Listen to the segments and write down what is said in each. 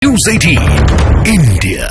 News 18 India।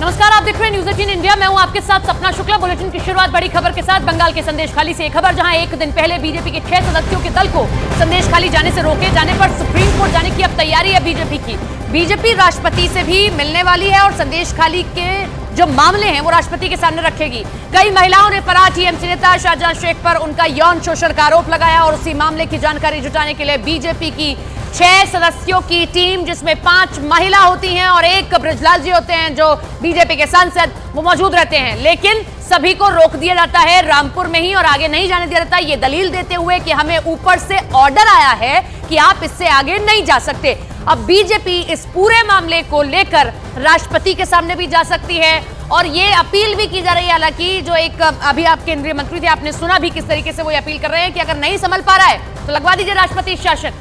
नमस्कार, आप देख रहे हैं न्यूज 18 इंडिया। मैं हूं आपके साथ सपना शुक्ला। बुलेटिन की शुरुआत बड़ी खबर के साथ बंगाल के संदेशखाली से। एक खबर जहां एक दिन पहले बीजेपी के 6 सदस्यों के दल को संदेशखाली जाने से रोके जाने पर सुप्रीम कोर्ट जाने की अब तैयारी है बीजेपी की। बीजेपी राष्ट्रपति से भी मिलने वाली है और संदेशखाली के जो मामले हैं वो राष्ट्रपति के सामने रखेगी। कई महिलाओं ने फरार टीएमसी नेता शाहजहां शेख पर उनका यौन शोषण का आरोप लगाया और उसी मामले की जानकारी जुटाने के लिए बीजेपी की 6 सदस्यों की टीम, जिसमें 5 महिला होती हैं और 1 ब्रजलाल जी होते हैं जो बीजेपी के सांसद, वो मौजूद रहते हैं। लेकिन सभी को रोक दिया जाता है रामपुर में ही और आगे नहीं जाने दिया जाता, ये दलील देते हुए कि हमें ऊपर से ऑर्डर आया है कि आप इससे आगे नहीं जा सकते। अब बीजेपी इस पूरे मामले को लेकर राष्ट्रपति के सामने भी जा सकती है और ये अपील भी की जा रही है। हालांकि जो एक अभी आप केंद्रीय मंत्री थे, आपने सुना भी किस तरीके से वो अपील कर रहे हैं कि अगर नहीं संभल पा रहा है तो लगवा दीजिए राष्ट्रपति शासन।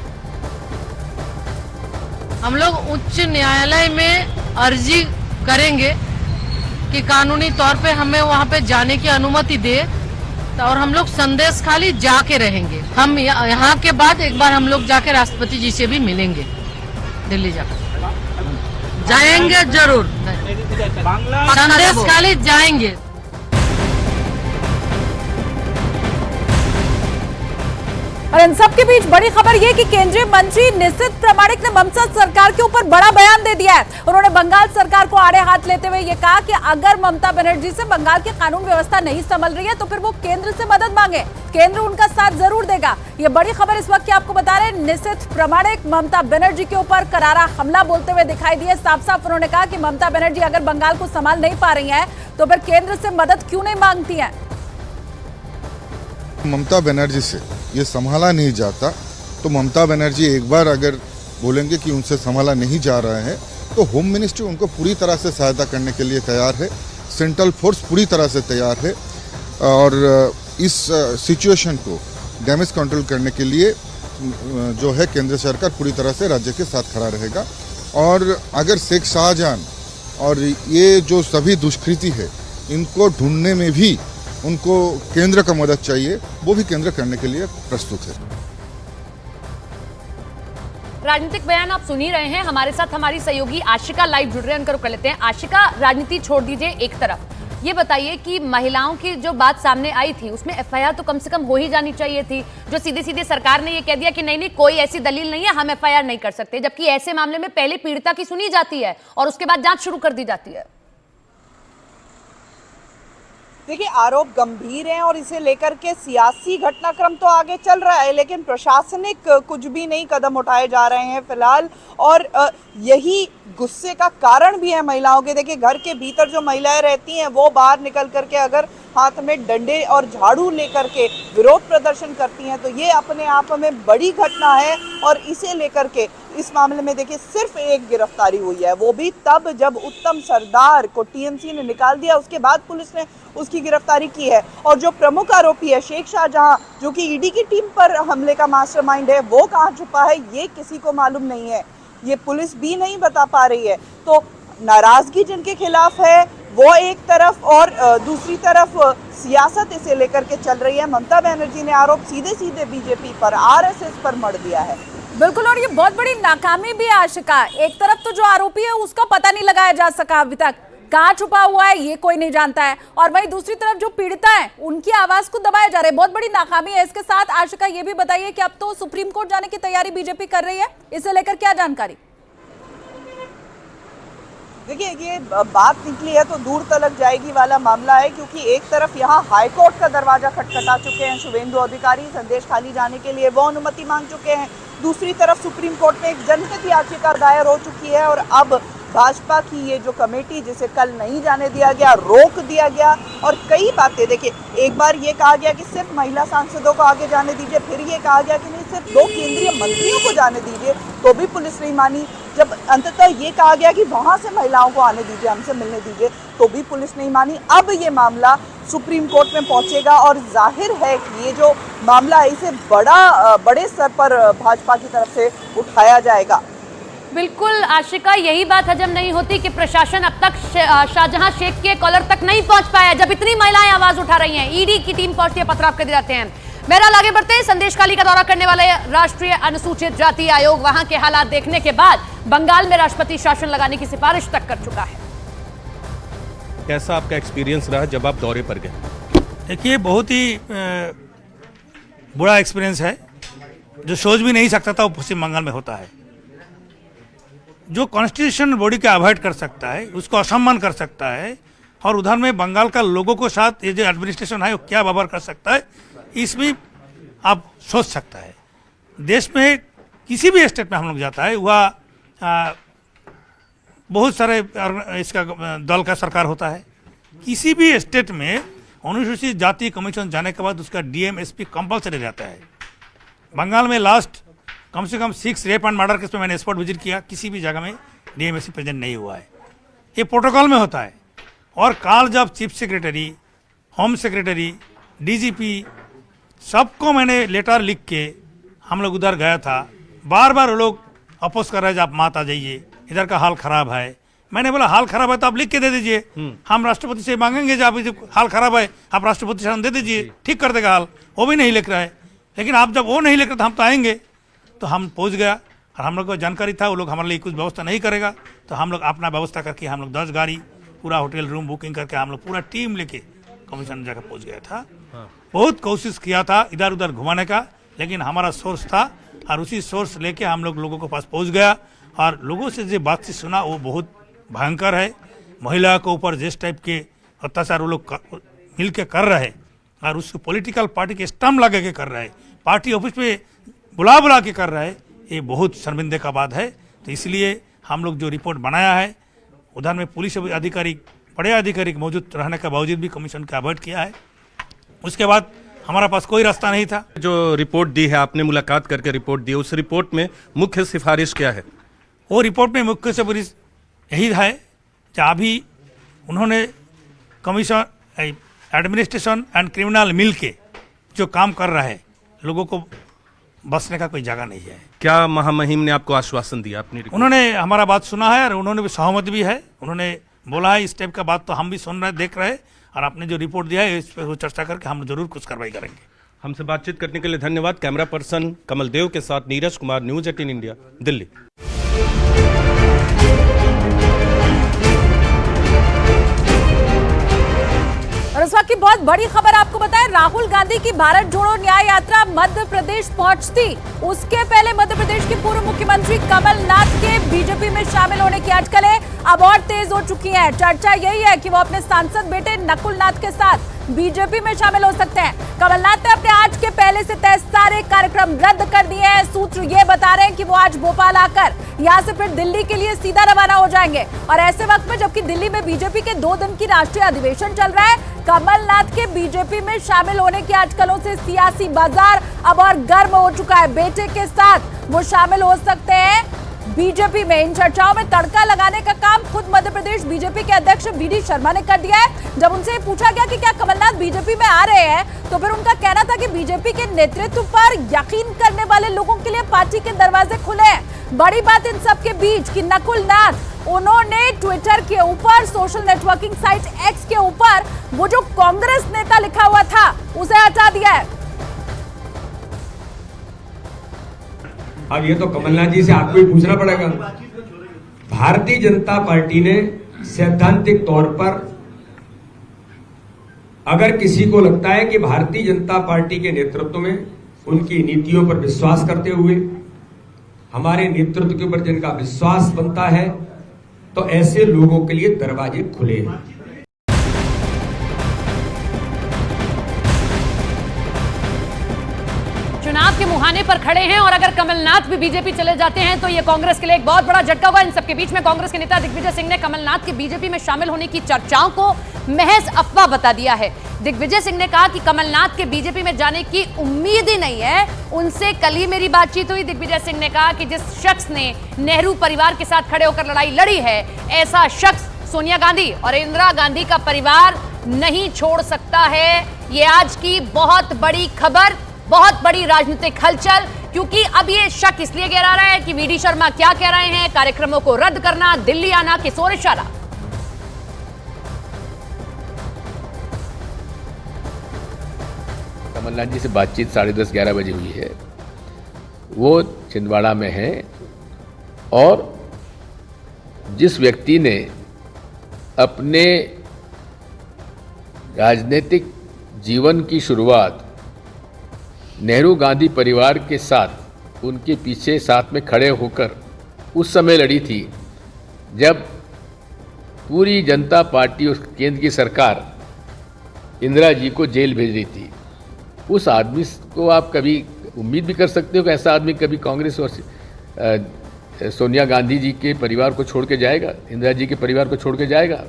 हम लोग उच्च न्यायालय में अर्जी करेंगे कि कानूनी तौर पे हमें वहाँ पे जाने की अनुमति दे और हम लोग संदेशखाली जाके रहेंगे। हम यहाँ के बाद एक बार हम लोग जाके राष्ट्रपति जी से भी मिलेंगे, दिल्ली जाकर जाएंगे जरूर, संदेशखाली जाएंगे। और इन सब के बीच बड़ी खबर ये कि केंद्रीय मंत्री निशित प्रामाणिक ने ममता सरकार के ऊपर बड़ा बयान दे दिया है। उन्होंने बंगाल सरकार को आड़े हाथ लेते हुए ये कहा कि अगर ममता बनर्जी से बंगाल की कानून व्यवस्था नहीं संभल रही है तो फिर वो केंद्र से मदद मांगे, केंद्र उनका साथ जरूर देगा। ये बड़ी खबर इस वक्त की आपको बता रहे हैं। निशित प्रामाणिक ममता बनर्जी के ऊपर करारा हमला बोलते हुए दिखाई दिए। साफ साफ उन्होंने कहा कि ममता बनर्जी अगर बंगाल को संभाल नहीं पा रही है तो फिर केंद्र से मदद क्यों नहीं मांगती है। ममता बनर्जी से ये संभाला नहीं जाता तो ममता बनर्जी एक बार अगर बोलेंगे कि उनसे संभाला नहीं जा रहा है तो होम मिनिस्ट्री उनको पूरी तरह से सहायता करने के लिए तैयार है, सेंट्रल फोर्स पूरी तरह से तैयार है और इस सिचुएशन को डैमेज कंट्रोल करने के लिए जो है केंद्र सरकार पूरी तरह से राज्य के साथ खड़ा रहेगा। और अगर शेख शाहजहां और ये जो सभी दुष्कृति है इनको ढूंढने में भी उनको केंद्र का मदद चाहिए, वो भी केंद्र करने के लिए प्रस्तुत है। राजनीतिक बयान आप सुन ही रहे हैं। हमारे साथ हमारी सहयोगी आशिका लाइव जुड़ रहे हैं, उनका रुख कर लेते हैं। आशिका, राजनीति छोड़ दीजिए एक तरफ, ये बताइए कि महिलाओं की जो बात सामने आई थी उसमें एफआईआर तो कम से कम हो ही जानी चाहिए थी। जो सीधे सीधे सरकार ने ये कह दिया कि नहीं नहीं कोई ऐसी दलील नहीं है, हम एफआईआर नहीं कर सकते, जबकि ऐसे मामले में पहले पीड़िता की सुनी जाती है और उसके बाद जांच शुरू कर दी जाती है। देखिए, आरोप गंभीर हैं और इसे लेकर के सियासी घटनाक्रम तो आगे चल रहा है, लेकिन प्रशासनिक कुछ भी नहीं कदम उठाए जा रहे हैं फिलहाल। और यही गुस्से का कारण भी है महिलाओं के। देखिए, घर के भीतर जो महिलाएं रहती हैं वो बाहर निकल करके अगर हाथ में डंडे और झाड़ू लेकर के विरोध प्रदर्शन करती हैं तो ये अपने आप में बड़ी घटना है। और इसे लेकर के इस मामले में देखिए सिर्फ एक गिरफ्तारी हुई है, वो भी तब जब उत्तम सरदार को टीएमसी ने निकाल दिया, उसके बाद पुलिस ने उसकी गिरफ्तारी की है। और जो प्रमुख आरोपी है शेख शाहजहां, जो कि ईडी की टीम पर हमले का मास्टरमाइंड है, वो कहाँ छुपा है ये किसी को मालूम नहीं है, ये पुलिस भी नहीं बता पा रही है। तो नाराजगी जिनके खिलाफ है वो एक तरफ और दूसरी तरफ सियासत इसे लेकर के चल रही है। ममता बनर्जी ने आरोप सीधे सीधे बीजेपी पर, आरएसएस पर मढ़ दिया है। बिल्कुल, और ये बहुत बड़ी नाकामी भी है आशिका। एक तरफ तो जो आरोपी है उसका पता नहीं लगाया जा सका अभी तक, कहाँ छुपा हुआ है ये कोई नहीं जानता है, और वहीं दूसरी तरफ जो पीड़िता है उनकी आवाज को दबाया जा रहा है। बहुत बड़ी नाकामी है। इसके साथ आशिका ये भी बताइए कि अब तो सुप्रीम कोर्ट जाने की तैयारी बीजेपी कर रही है, इसे लेकर क्या जानकारी। देखिए, ये बात निकली है तो दूर तलक जाएगी वाला मामला है, क्योंकि एक तरफ यहाँ हाईकोर्ट का दरवाजा खटखटा चुके हैं शुभेंदु अधिकारी, संदेशखाली जाने के लिए वो अनुमति मांग चुके हैं। दूसरी तरफ सुप्रीम कोर्ट में एक जनहित याचिका दायर हो चुकी है और अब भाजपा की ये जो कमेटी, जिसे कल नहीं जाने दिया गया, रोक दिया गया। और कई बातें, देखिए, एक बार ये कहा गया कि सिर्फ महिला सांसदों को आगे जाने दीजिए, फिर ये कहा गया कि नहीं सिर्फ 2 केंद्रीय मंत्रियों को जाने दीजिए, तो भी पुलिस नहीं मानी। जब अंततः ये कहा गया कि वहां से महिलाओं को आने दीजिए, हमसे मिलने दीजिए, तो भी पुलिस नहीं मानी। अब ये मामला सुप्रीम कोर्ट में पहुंचेगा और जाहिर है कि ये जो मामला है इसे बड़े स्तर पर भाजपा की तरफ से उठाया जाएगा। बिल्कुल आशिका, यही बात हजम नहीं होती कि प्रशासन अब तक शाहजहां शेख के कॉलर तक नहीं पहुंच पाया, जब इतनी महिलाएं आवाज उठा रही हैं। ईडी की टीम पहुंचती है, पत्र आपके दिए जाते हैं। बहरहाल आगे बढ़ते हैं। संदेशखाली का दौरा करने वाले राष्ट्रीय अनुसूचित जाति आयोग वहां के हालात देखने के बाद बंगाल में राष्ट्रपति शासन लगाने की सिफारिश तक कर चुका है। कैसा आपका एक्सपीरियंस रहा जब आप दौरे पर गए? देखिए, बहुत ही बुरा एक्सपीरियंस है, जो सोच भी नहीं सकता था वो पश्चिम बंगाल में होता है। जो कॉन्स्टिट्यूशन बॉडी को अवॉइड कर सकता है, उसको असम्मान कर सकता है, और उधर में बंगाल का लोगों को साथ ये जो एडमिनिस्ट्रेशन है वो क्या व्यवहार कर सकता है, इसमें आप सोच सकता है। देश में किसी भी स्टेट में हम लोग जाता है, वह बहुत सारे इसका दल का सरकार होता है। किसी भी स्टेट में अनुसूचित जाति कमीशन जाने के बाद उसका डीएम एसपी कंपलसरी रहता है। बंगाल में लास्ट कम से कम 6 रेप एंड मर्डर केस में मैंने स्पॉट विजिट किया, किसी भी जगह में डीएम एसपी प्रेजेंट नहीं हुआ है। ये प्रोटोकॉल में होता है। और काल जब chief secretary, home secretary, DGP सबको मैंने लेटर लिख के हम लोग उधर गया था, बार बार वो लोग अपोज कर रहे हैं, आप मात आ जाइए, इधर का हाल खराब है। मैंने बोला हाल खराब है तो आप लिख के दे दीजिए, हम राष्ट्रपति से मांगेंगे जब हाल खराब है आप राष्ट्रपति शासन दे दीजिए, ठीक कर देगा हाल। वो भी नहीं लिख रहा है। लेकिन आप जब वो नहीं लिख रहे तो हम तो आएंगे। तो हम पहुंच गया और हम लोग को जानकारी था वो लोग हमारे लिए कुछ व्यवस्था नहीं करेगा, तो हम लोग अपना व्यवस्था करके हम लोग 10 गाड़ी पूरा होटल रूम बुकिंग करके हम लोग पूरा टीम लेके कमीशन जगह पहुंच गया था। बहुत कोशिश किया था इधर उधर घुमाने का, लेकिन हमारा सोर्स था और उसी सोर्स लेके हम लोगों के पास पहुंच गया। और लोगों से जो बातचीत सुना वो बहुत भयंकर है। महिला के ऊपर जिस टाइप के अत्याचार वो लोग मिल के कर रहे हैं, और उसको पॉलिटिकल पार्टी के स्टम्प लगा के कर रहे हैं, पार्टी ऑफिस में बुला के कर रहा है, ये बहुत शर्मिंदे का बात है। तो इसलिए हम लोग जो रिपोर्ट बनाया है, उधर में पुलिस अधिकारी, बड़े अधिकारी मौजूद रहने के बावजूद भी कमीशन का अवॉइड किया है। उसके बाद हमारा पास कोई रास्ता नहीं था। जो रिपोर्ट दी है, आपने मुलाकात करके रिपोर्ट दी, उस रिपोर्ट में मुख्य सिफारिश क्या है? वो रिपोर्ट में मुख्य सिफारिश यही है कि अभी उन्होंने कमीशन, एडमिनिस्ट्रेशन एंड क्रिमिनल मिल के जो काम कर रहा है, लोगों को बसने का कोई जगह नहीं है। क्या महामहिम ने आपको आश्वासन दिया? अपनी उन्होंने हमारा बात सुना है और उन्होंने भी सहमत भी है। उन्होंने बोला है इस टाइप का बात तो हम भी सुन रहे, देख रहे, और आपने जो रिपोर्ट दिया है इस पर चर्चा करके हम जरूर कुछ कार्रवाई करेंगे। हमसे बातचीत करने के लिए धन्यवाद। कैमरा पर्सन कमल देव के साथ नीरज कुमार, न्यूज 18 इंडिया, दिल्ली। और इस वक्त की बहुत बड़ी खबर आपको बताएं, राहुल गांधी की भारत जोड़ो न्याय यात्रा मध्य प्रदेश पहुंचती उसके पहले मध्य प्रदेश के पूर्व मुख्यमंत्री कमलनाथ के बीजेपी में शामिल होने की अटकलें अब और तेज हो चुकी हैं। चर्चा यही है कि वो अपने सांसद बेटे नकुल नाथ के साथ बीजेपी में शामिल हो सकते हैं। कमलनाथ ने अपने आज के पहले से तय सारे कार्यक्रम रद्द कर दिए हैं। सूत्र ये बता रहे हैं कि वो आज भोपाल आकर यहाँ से फिर दिल्ली के लिए सीधा रवाना हो जाएंगे। और ऐसे वक्त में जबकि दिल्ली में बीजेपी के 2 दिन की राष्ट्रीय अधिवेशन चल रहा है, कमलनाथ के बीजेपी में शामिल होने की अटकलों से सियासी बाजार अब और गर्म हो चुका है। बेटे के साथ वो शामिल हो सकते हैं बीजेपी में। इन चर्चाओं में तड़का लगाने का काम खुद मध्य प्रदेश बीजेपी के अध्यक्ष वीडी शर्मा ने कर दिया है। जब उनसे पूछा गया कि क्या कमलनाथ बीजेपी में आ रहे हैं, तो फिर उनका कहना था कि बीजेपी के नेतृत्व पर यकीन करने वाले लोगों के लिए पार्टी के दरवाजे खुले हैं। बड़ी बात इन सब के बीच कि नकुल नाथ, उन्होंने ट्विटर के ऊपर, सोशल नेटवर्किंग साइट एक्स के ऊपर वो जो कांग्रेस नेता लिखा हुआ था उसे हटा दिया है। अब ये तो कमलनाथ जी से आपको ही पूछना पड़ेगा। भारतीय जनता पार्टी ने सैद्धांतिक तौर पर, अगर किसी को लगता है कि भारतीय जनता पार्टी के नेतृत्व में, उनकी नीतियों पर विश्वास करते हुए, हमारे नेतृत्व के ऊपर जिनका विश्वास बनता है, तो ऐसे लोगों के लिए दरवाजे खुले हैं। चुनाव के मुहाने पर खड़े हैं और अगर कमलनाथ भी बीजेपी चले जाते हैं तो यह कांग्रेस के लिए एक बहुत बड़ा झटका होगा। इन सबके बीच में कांग्रेस के नेता दिग्विजय सिंह ने कमलनाथ के बीजेपी में शामिल होने की चर्चाओं को महज अफवाह बता दिया है। दिग्विजय सिंह ने कहा कि कमलनाथ के बीजेपी में जाने की उम्मीद ही नहीं है। उनसे कल ही मेरी बातचीत हुई। दिग्विजय सिंह ने कहा कि जिस शख्स ने नेहरू परिवार के साथ खड़े होकर लड़ाई लड़ी है, ऐसा शख्स सोनिया गांधी और इंदिरा गांधी का परिवार नहीं छोड़ सकता है। ये आज की बहुत बड़ी खबर, बहुत बड़ी राजनीतिक हलचल। क्योंकि अब ये शक इसलिए गहरा रहा है कि वीडी शर्मा क्या कह रहे हैं, कार्यक्रमों को रद्द करना, दिल्ली आना, किस ओर इशारा। कमलनाथ जी से बातचीत 10:30-11 बजे हुई है, वो छिंदवाड़ा में हैं और जिस व्यक्ति ने अपने राजनीतिक जीवन की शुरुआत नेहरू गांधी परिवार के साथ उनके पीछे साथ में खड़े होकर उस समय लड़ी थी जब पूरी जनता पार्टी और केंद्र की सरकार इंदिरा जी को जेल भेज रही थी, उस आदमी को आप कभी उम्मीद भी कर सकते हो कि ऐसा आदमी कभी कांग्रेस और सोनिया गांधी जी के परिवार को छोड़ के जाएगा, इंदिरा जी के परिवार को छोड़ के जाएगा?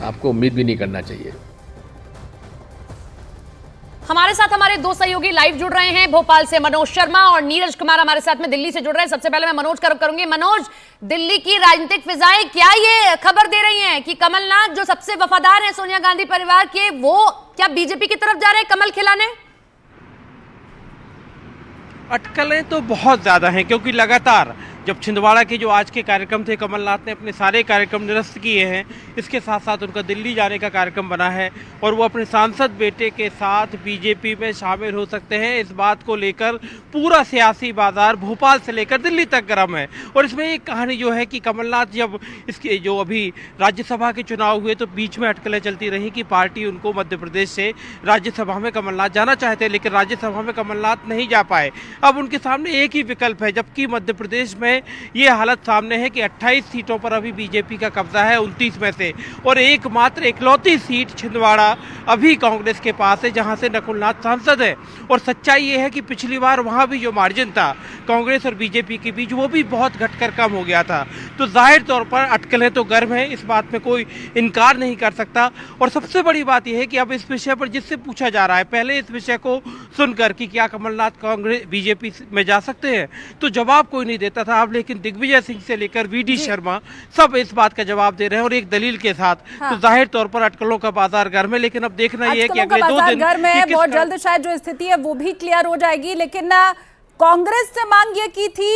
आपको उम्मीद भी नहीं करना चाहिए। हमारे साथ हमारे दो सहयोगी लाइव जुड़ रहे हैं, भोपाल से मनोज शर्मा और नीरज कुमार हमारे साथ में दिल्ली से जुड़ रहे हैं। सबसे पहले मैं मनोज का रुख करूंगी। मनोज, दिल्ली की राजनीतिक फिजाएं क्या ये खबर दे रही हैं कि कमलनाथ जो सबसे वफादार हैं सोनिया गांधी परिवार के, वो क्या बीजेपी की तरफ जा रहे हैं कमल खिलाने? अटकलें तो बहुत ज़्यादा हैं, क्योंकि लगातार जब छिंदवाड़ा के जो आज के कार्यक्रम थे, कमलनाथ ने अपने सारे कार्यक्रम निरस्त किए हैं। इसके साथ साथ उनका दिल्ली जाने का कार्यक्रम बना है और वो अपने सांसद बेटे के साथ बीजेपी में शामिल हो सकते हैं। इस बात को लेकर पूरा सियासी बाजार भोपाल से लेकर दिल्ली तक गर्म है। और इसमें एक कहानी जो है कि कमलनाथ जब इसके जो अभी राज्यसभा के चुनाव हुए तो बीच में अटकलें चलती रही कि पार्टी उनको मध्य प्रदेश से राज्यसभा में कमलनाथ जाना चाहते, लेकिन राज्यसभा में कमलनाथ नहीं जा पाए। अब उनके सामने एक ही विकल्प है, जबकि मध्य प्रदेश में ये हालत सामने है कि 28 सीटों पर अभी बीजेपी का कब्जा है 29 में से, और एकमात्र इकलौती सीट छिंदवाड़ा अभी कांग्रेस के पास है, जहां से नकुलनाथ सांसद है। और सच्चाई ये है कि पिछली बार वहां भी जो मार्जिन था कांग्रेस और बीजेपी के बीच, वो भी बहुत घटकर कम हो गया था। तो जाहिर तौर पर अटकलें तो गर्म है, इस बात में कोई इनकार नहीं कर सकता। और सबसे बड़ी बात यह है कि अब इस विषय पर जिससे पूछा जा रहा है, पहले इस विषय को सुनकर कि क्या कमलनाथ कांग्रेस बीजेपी में जा सकते हैं, तो जवाब कोई नहीं देता था। अब लेकिन दिग्विजय सिंह से लेकर वीडी शर्मा सब इस बात का जवाब दे रहे हैं और एक दलील के साथ। तो जाहिर तौर पर अटकलों का बाजार गर्म है, लेकिन अब देखना यह है कि अगले 2 दिन गर्म है, बहुत जल्द शायद जो स्थिति है वो भी क्लियर हो जाएगी। लेकिन कांग्रेस से मांग ये की थी,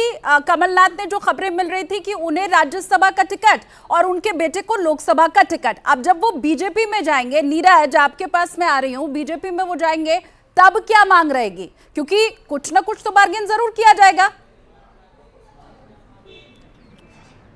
कमलनाथ ने जो खबरें मिल रही थी कि उन्हें राज्यसभा का टिकट और उनके बेटे को लोकसभा का टिकट। अब जब वो बीजेपी में जाएंगे, नीरज आपके पास मैं आ रही हूँ, बीजेपी में वो जाएंगे तब क्या मांग रहेगी? क्योंकि कुछ ना कुछ तो बार्गेन जरूर किया जाएगा।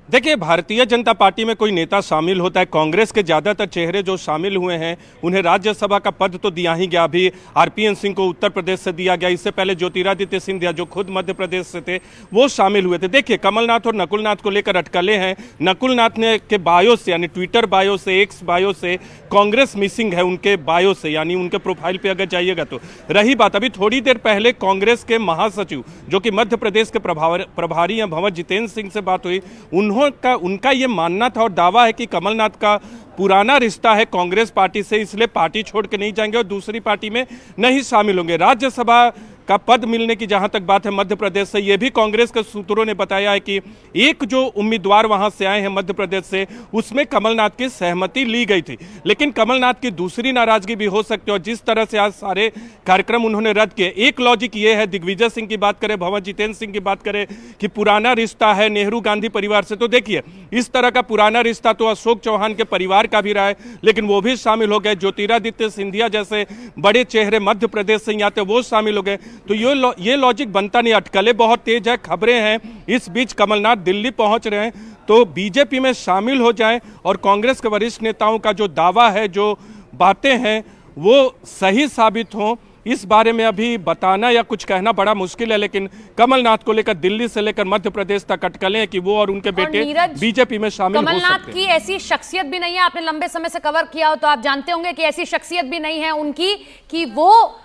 देखिए, भारतीय जनता पार्टी में कोई नेता शामिल होता है, कांग्रेस के ज्यादातर चेहरे जो शामिल हुए हैं उन्हें राज्यसभा का पद तो दिया ही गया। अभी आरपीएन सिंह को उत्तर प्रदेश से दिया गया, इससे पहले ज्योतिरादित्य सिंधिया जो खुद मध्य प्रदेश से थे वो शामिल हुए थे। देखिए, कमलनाथ और नकुलनाथ को लेकर अटकलें हैं। नकुलनाथ ने के बायो से, यानी ट्विटर बायो से, एक्स बायो से कांग्रेस मिसिंग है उनके बायो से, यानी उनके प्रोफाइल पे अगर जाइएगा तो। रही बात, अभी थोड़ी देर पहले कांग्रेस के महासचिव जो कि मध्य प्रदेश के प्रभारी हैं, भंवर जितेंद्र सिंह से बात हुई। उनका ये मानना था और दावा है कि कमलनाथ का पुराना रिश्ता है कांग्रेस पार्टी से, इसलिए पार्टी छोड़ के नहीं जाएंगे और दूसरी पार्टी में नहीं शामिल होंगे। राज्यसभा का पद मिलने की जहां तक बात है मध्य प्रदेश से, यह भी कांग्रेस के सूत्रों ने बताया है कि एक जो उम्मीदवार वहां से आए हैं मध्य प्रदेश से, उसमें कमलनाथ की सहमति ली गई थी। लेकिन कमलनाथ की दूसरी नाराजगी भी हो सकती है और जिस तरह से आज सारे कार्यक्रम उन्होंने रद्द किए, एक लॉजिक ये है, दिग्विजय सिंह की बात करें, भंवर जितेंद्र सिंह की बात करें कि पुराना रिश्ता है नेहरू गांधी परिवार से, तो देखिए इस तरह का पुराना रिश्ता तो अशोक चौहान के परिवार का भी रहा है, लेकिन वो भी शामिल हो गए। ज्योतिरादित्य सिंधिया जैसे बड़े चेहरे मध्य प्रदेश से आते वो शामिल हो गए, तो ये लॉजिक बनता नहीं। अटकलें बहुत तेज है, खबरें हैं। इस बीच कमलनाथ दिल्ली पहुंच रहे हैं, तो बीजेपी में शामिल हो जाएं और कांग्रेस के वरिष्ठ नेताओं का जो दावा है, जो बातें हैं, वो सही साबित हों, इस बारे में अभी बताना या कुछ कहना बड़ा मुश्किल है। लेकिन कमलनाथ को लेकर दिल्ली से लेकर मध्य प्रदेश तक अटकलें हैं कि वो और उनके बेटे बीजेपी में शामिल हो सकते हैं। कमलनाथ की ऐसी शख्सियत भी नहीं है, आपने लंबे समय से कवर किया हो तो आप जानते होंगे कि ऐसी शख्सियत भी नहीं है उनकी कि वो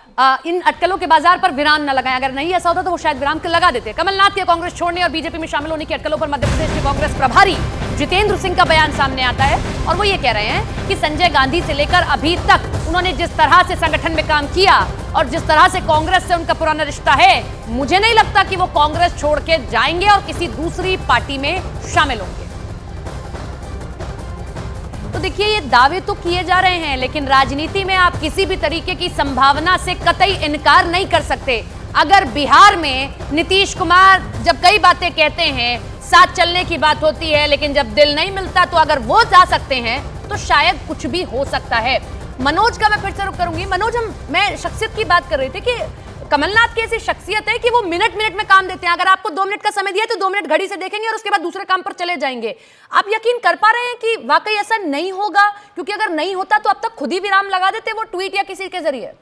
इन अटकलों के बाजार पर विराम न लगाएं। अगर नहीं ऐसा होता तो वो शायद विराम लगा देते। कमलनाथ के कांग्रेस छोड़ने और बीजेपी में शामिल होने की अटकलों पर मध्य प्रदेश के कांग्रेस प्रभारी जितेंद्र सिंह का बयान सामने आता है और वो ये कह रहे हैं कि संजय गांधी से लेकर अभी तक उन्होंने जिस तरह से संगठन में काम किया और जिस तरह से कांग्रेस से उनका पुराना रिश्ता है, मुझे नहीं लगता कि वो कांग्रेस छोड़ के जाएंगे और किसी दूसरी पार्टी में शामिल होंगे। तो देखिए, ये दावे तो किए जा रहे हैं, लेकिन राजनीति में आप किसी भी तरीके की संभावना से कतई इनकार नहीं कर सकते। अगर बिहार में नीतीश कुमार जब कई बातें कहते हैं, साथ चलने की बात होती है, लेकिन जब दिल नहीं मिलता तो अगर वो जा सकते हैं तो शायद कुछ भी हो सकता है। मनोज का मैं फिर से रुख करूंगी। मनोज, मैं शख्सियत की बात कर रही थी कि कमलनाथ की ऐसी शख्सियत है कि वो मिनट मिनट में काम देते हैं। अगर आपको 2 मिनट का समय दिया तो 2 मिनट घड़ी से देखेंगे और उसके बाद दूसरे काम पर चले जाएंगे। आप यकीन कर पा रहे हैं कि वाकई ऐसा नहीं होगा? क्योंकि अगर नहीं होता तो अब तक खुद ही विराम लगा देते वो ट्वीट या किसी के जरिए।